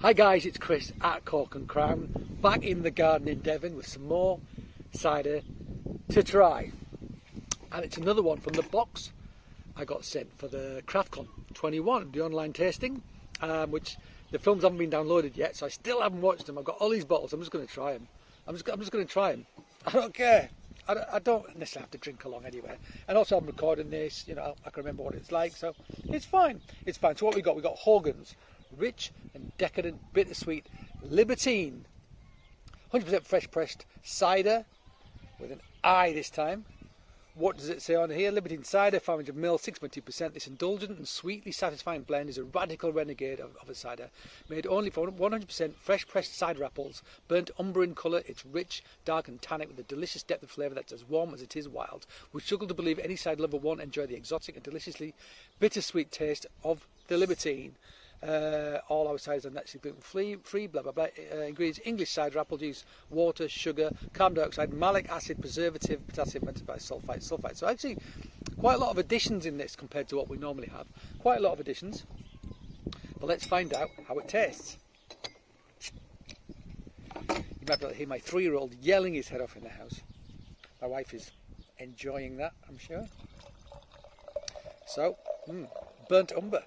Hi guys, it's Chris at Cork and Crown, back in the garden in Devon with some more cider to try. And it's another one from the box I got sent for the CraftCon 21, the online tasting, which the films haven't been downloaded yet, so I still haven't watched them. I've got all these bottles, I'm just going to try them. I'm just going to try them. I don't care. I don't necessarily have to drink along anyway. And also I'm recording this, you know, I can remember what it's like, so it's fine. It's fine. So what we got Hogan's rich and decadent bittersweet Libertine, 100% fresh pressed cider with an I this time. What does it say on here? Libertine cider, 500ml, 6.2%. This indulgent and sweetly satisfying blend is a radical renegade of a cider, made only from 100% fresh pressed cider apples, burnt umber in colour. It's rich, dark and tannic with a delicious depth of flavour that's as warm as it is wild. We struggle to believe any cider lover won't enjoy the exotic and deliciously bittersweet taste of the Libertine. All our ciders are naturally gluten-free, blah blah blah. Ingredients: English cider, apple juice, water, sugar, carbon dioxide, malic acid, preservative, potassium, sulfite. So actually quite a lot of additions in this compared to what we normally have. Quite a lot of additions. But let's find out how it tastes. You might be able to hear my 3-year-old yelling his head off in the house. My wife is enjoying that, I'm sure. So, burnt umber.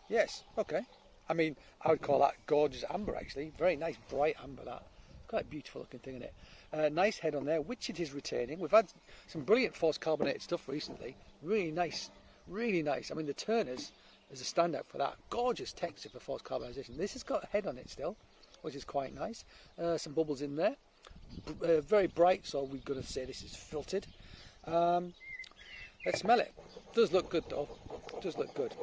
Yes, okay. I mean, I would call that gorgeous amber actually. Very nice, bright amber that. Quite a beautiful looking thing in it. Nice head on there, which it is retaining. We've had some brilliant forced carbonated stuff recently. Really nice, really nice. I mean, the Turners is a standout for that. Gorgeous texture for forced carbonisation. This has got a head on it still, which is quite nice. Some bubbles in there. Very bright, so we're going to say this is filtered. Let's smell it. Does look good though. Does look good.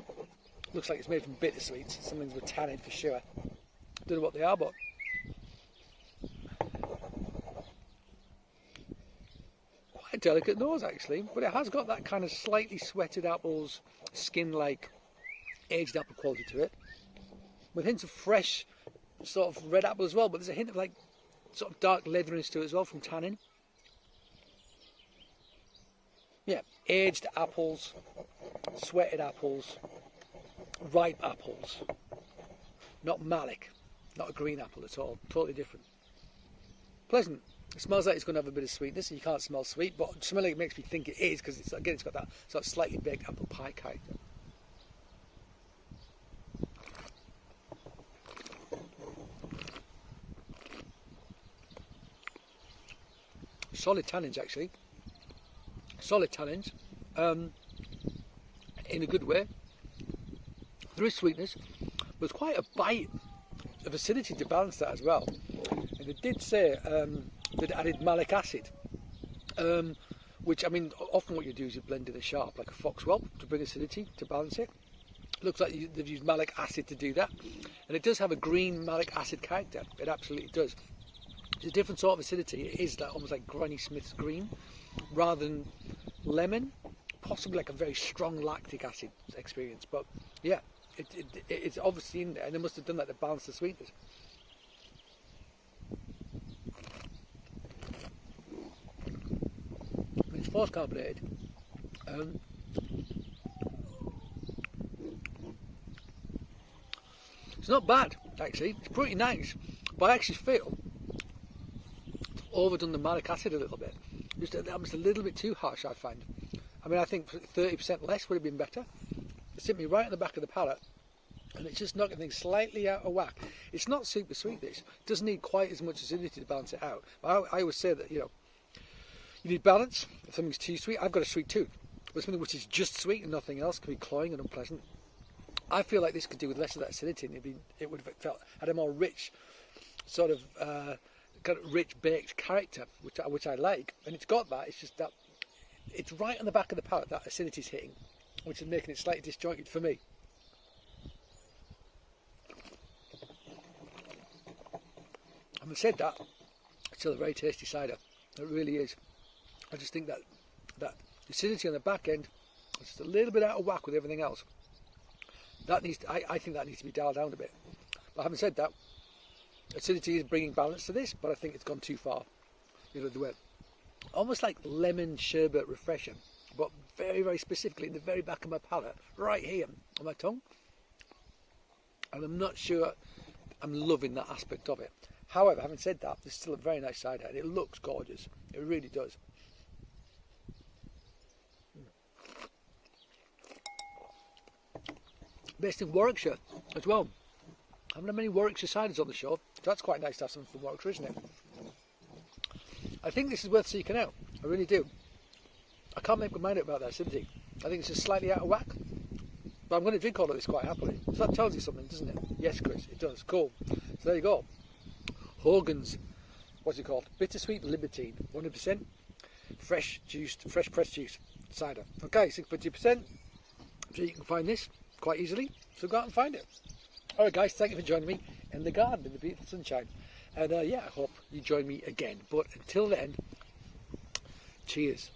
Looks like it's made from bittersweets. Something's with tannin for sure. Don't know what they are, but quite a delicate nose actually. But it has got that kind of slightly sweated apples, skin-like aged apple quality to it, with hints of fresh sort of red apple as well. But there's a hint of like sort of dark leatheriness to it as well from tannin. Yeah, aged apples, sweated apples. Ripe apples, not malic, not a green apple at all, totally different. Pleasant. It smells like it's going to have a bit of sweetness. You can't smell sweet, but smelling it makes me think it is, because it's got that sort of slightly baked apple pie character. Solid tannins actually. Solid tannins, in a good way. There is sweetness, but there's quite a bite of acidity to balance that as well. And it did say that it added malic acid, which, I mean, often what you do is you blend in a sharp, like a foxwell, to bring acidity, to balance it. Looks like they've used malic acid to do that. And it does have a green malic acid character. It absolutely does. It's a different sort of acidity. It is that almost like Granny Smith's green, rather than lemon, possibly like a very strong lactic acid experience. But yeah. It's obviously in there, and they must have done that to balance the sweetness. I mean, it's forced carbonated. It's not bad, actually. It's pretty nice, but I actually feel it's overdone the malic acid a little bit. Just a little bit too harsh, I find. I mean, I think 30% less would have been better. It's hit me right on the back of the palate, and it's just knocking things slightly out of whack. It's not super sweet, this. It doesn't need quite as much acidity to balance it out. But I always say that, you know, you need balance. If something's too sweet, I've got a sweet tooth, but something which is just sweet and nothing else can be cloying and unpleasant. I feel like this could do with less of that acidity, and it would have had a more rich, sort of kind of rich baked character, which I like. And it's got that. It's just that it's right on the back of the palate that acidity's hitting, which is making it slightly disjointed for me. Having said that, it's still a very tasty cider. It really is. I just think that acidity on the back end is just a little bit out of whack with everything else. That needs to, I think that needs to be dialed down a bit. But having said that, acidity is bringing balance to this, but I think it's gone too far. You know, the way almost like lemon sherbet refresher, but very, very specifically in the very back of my palate, right here on my tongue. and I'm not sure I'm loving that aspect of it. However, having said that, it's still a very nice cider and it looks gorgeous. It really does. Based in Warwickshire as well. I haven't had many Warwickshire ciders on the show, so that's quite nice to have something from Warwickshire, isn't it? I think this is worth seeking out. I really do. I can't make my mind up about that acidity. I think it's just slightly out of whack. But I'm going to drink all of this quite happily. So that tells you something, doesn't it? Yes, Chris, it does. Cool. So there you go. Hogan's, what's it called? Bittersweet Libertine, 100%. Fresh pressed juice cider. Okay, 6.2%. So you can find this quite easily. So go out and find it. Alright guys, thank you for joining me in the garden in the beautiful sunshine. And yeah, I hope you join me again. But until then, cheers.